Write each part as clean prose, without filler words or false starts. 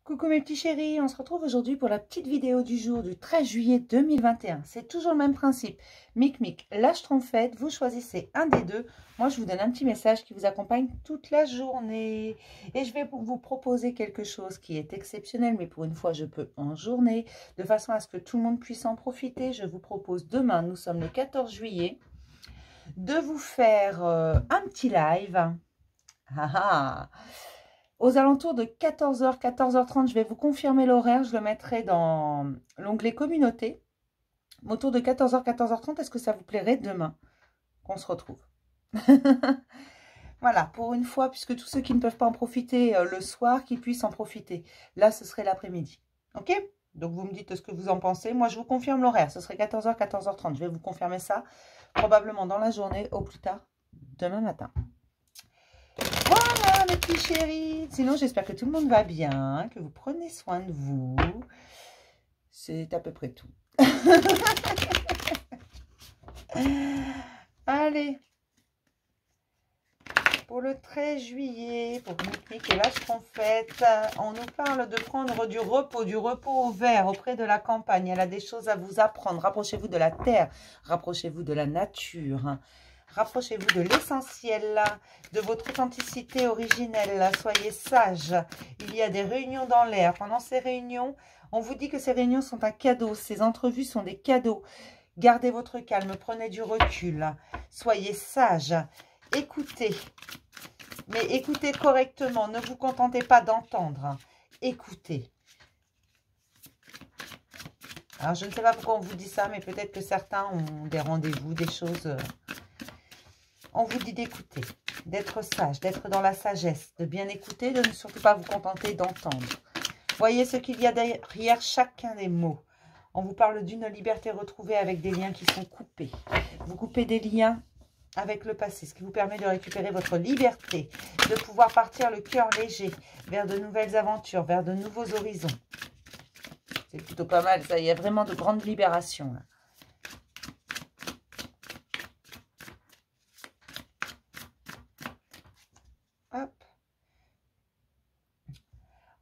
Coucou mes petits chéris, on se retrouve aujourd'hui pour la petite vidéo du jour du 13 juillet 2021. C'est toujours le même principe. Mic, lâche trompette, vous choisissez un des deux. Moi, je vous donne un petit message qui vous accompagne toute la journée. Et je vais vous proposer quelque chose qui est exceptionnel, mais pour une fois, je peux en journée. De façon à ce que tout le monde puisse en profiter, je vous propose demain, nous sommes le 14 juillet, de vous faire un petit live. Aux alentours de 14h, 14h30, je vais vous confirmer l'horaire. Je le mettrai dans l'onglet communauté. Autour de 14h, 14h30, est-ce que ça vous plairait demain qu'on se retrouve? Voilà, pour une fois, puisque tous ceux qui ne peuvent pas en profiter le soir, qu'ils puissent en profiter. Là, ce serait l'après-midi. Ok? Donc, vous me dites ce que vous en pensez. Moi, je vous confirme l'horaire. Ce serait 14h, 14h30. Je vais vous confirmer ça probablement dans la journée, au plus tard, demain matin. Voilà, mes petits chéris. Sinon, j'espère que tout le monde va bien, que vous prenez soin de vous. C'est à peu près tout. Allez. Pour le 13 juillet, pour Mic et lâche trompette, on nous parle de prendre du repos au vert auprès de la campagne. Elle a des choses à vous apprendre. Rapprochez-vous de la terre, rapprochez-vous de la nature. Rapprochez-vous de l'essentiel, de votre authenticité originelle. Soyez sage. Il y a des réunions dans l'air. Pendant ces réunions, on vous dit que ces réunions sont un cadeau. Ces entrevues sont des cadeaux. Gardez votre calme. Prenez du recul. Soyez sage. Écoutez. Mais écoutez correctement. Ne vous contentez pas d'entendre. Écoutez. Alors, je ne sais pas pourquoi on vous dit ça, mais peut-être que certains ont des rendez-vous, des choses... On vous dit d'écouter, d'être sage, d'être dans la sagesse, de bien écouter, de ne surtout pas vous contenter d'entendre. Voyez ce qu'il y a derrière chacun des mots. On vous parle d'une liberté retrouvée avec des liens qui sont coupés. Vous coupez des liens avec le passé, ce qui vous permet de récupérer votre liberté, de pouvoir partir le cœur léger vers de nouvelles aventures, vers de nouveaux horizons. C'est plutôt pas mal, ça. Il y a vraiment de grandes libérations, là.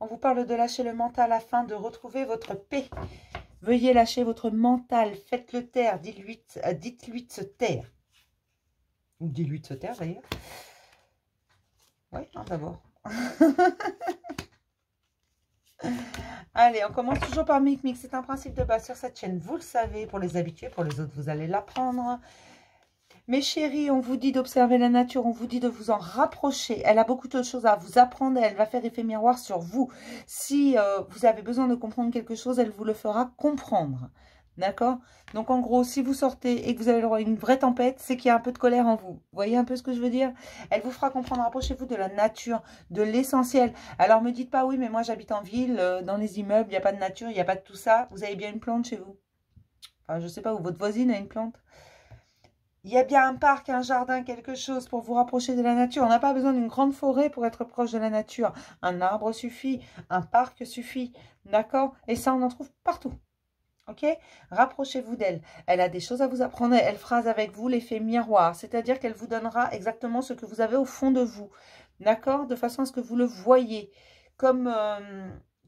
On vous parle de lâcher le mental afin de retrouver votre paix. Veuillez lâcher votre mental. Faites-le taire. Dites-lui de se taire. Ou dis-lui de se taire, d'ailleurs. Oui, d'abord. Allez, on commence toujours par Mic. C'est un principe de base sur cette chaîne. Vous le savez. Pour les habitués, pour les autres, vous allez l'apprendre. Mes chéris, on vous dit d'observer la nature, on vous dit de vous en rapprocher. Elle a beaucoup de choses à vous apprendre et elle va faire effet miroir sur vous. Si vous avez besoin de comprendre quelque chose, elle vous le fera comprendre. D'accord? Donc en gros, si vous sortez et que vous avez une vraie tempête, c'est qu'il y a un peu de colère en vous. Vous voyez un peu ce que je veux dire? Elle vous fera comprendre. Rapprochez-vous de la nature, de l'essentiel. Alors me dites pas, oui, mais moi j'habite en ville, dans les immeubles, il n'y a pas de nature, il n'y a pas de tout ça. Vous avez bien une plante chez vous? Enfin, je sais pas, où votre voisine a une plante? Il y a bien un parc, un jardin, quelque chose pour vous rapprocher de la nature. On n'a pas besoin d'une grande forêt pour être proche de la nature. Un arbre suffit, un parc suffit, d'accord? Et ça, on en trouve partout, ok? Rapprochez-vous d'elle. Elle a des choses à vous apprendre. Elle fera avec vous l'effet miroir, c'est-à-dire qu'elle vous donnera exactement ce que vous avez au fond de vous, d'accord? De façon à ce que vous le voyez, comme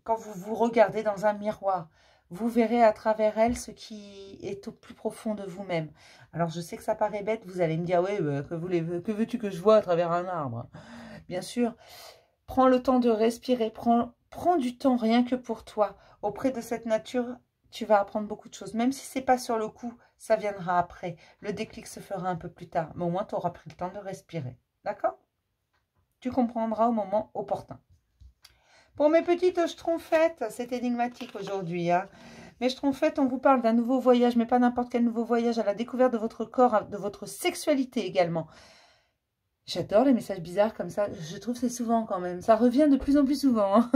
quand vous vous regardez dans un miroir. Vous verrez à travers elle ce qui est au plus profond de vous-même. Alors, je sais que ça paraît bête. Vous allez me dire, oui, que veux-tu que je vois à travers un arbre? Bien sûr, prends le temps de respirer. Prends du temps rien que pour toi. Auprès de cette nature, tu vas apprendre beaucoup de choses. Même si ce n'est pas sur le coup, ça viendra après. Le déclic se fera un peu plus tard. Mais au moins, tu auras pris le temps de respirer. D'accord? Tu comprendras au moment opportun. Pour mes petites schtroumpfettes, c'est énigmatique aujourd'hui, hein. Mes schtroumpfettes, on vous parle d'un nouveau voyage, mais pas n'importe quel nouveau voyage, à la découverte de votre corps, de votre sexualité également. J'adore les messages bizarres comme ça, je trouve que c'est souvent quand même. Ça revient de plus en plus souvent, hein.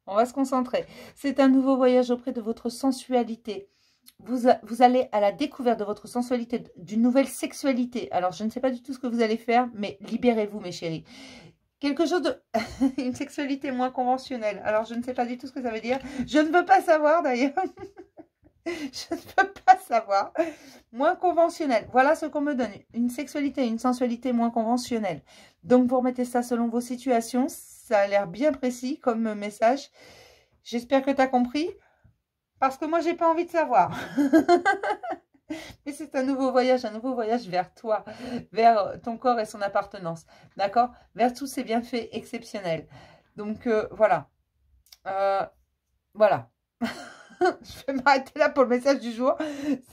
On va se concentrer. C'est un nouveau voyage auprès de votre sensualité. Vous allez à la découverte de votre sensualité, d'une nouvelle sexualité. Alors, je ne sais pas du tout ce que vous allez faire, mais libérez-vous, mes chéris. Quelque chose de... une sexualité moins conventionnelle. Alors, je ne sais pas du tout ce que ça veut dire. Je ne veux pas savoir, d'ailleurs. Je ne peux pas savoir. Moins conventionnelle. Voilà ce qu'on me donne. Une sexualité, une sensualité moins conventionnelle. Donc, vous remettez ça selon vos situations. Ça a l'air bien précis comme message. J'espère que tu as compris. Parce que moi, j'ai pas envie de savoir. Mais c'est un nouveau voyage vers toi, vers ton corps et son appartenance. D'accord? Vers tous ces bienfaits exceptionnels. Donc, voilà. Voilà. Je vais m'arrêter là pour le message du jour.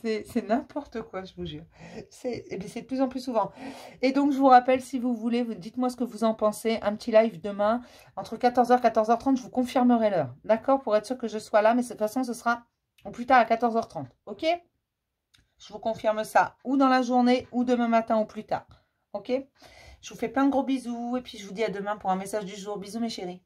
C'est n'importe quoi, je vous jure. C'est de plus en plus souvent. Et donc, je vous rappelle, si vous voulez, dites-moi ce que vous en pensez. Un petit live demain, entre 14h et 14h30, je vous confirmerai l'heure. D'accord? Pour être sûr que je sois là, mais de toute façon, ce sera au plus tard à 14h30. Ok? Je vous confirme ça, ou dans la journée, ou demain matin, ou plus tard. Ok? Je vous fais plein de gros bisous, et puis je vous dis à demain pour un message du jour. Bisous mes chéris.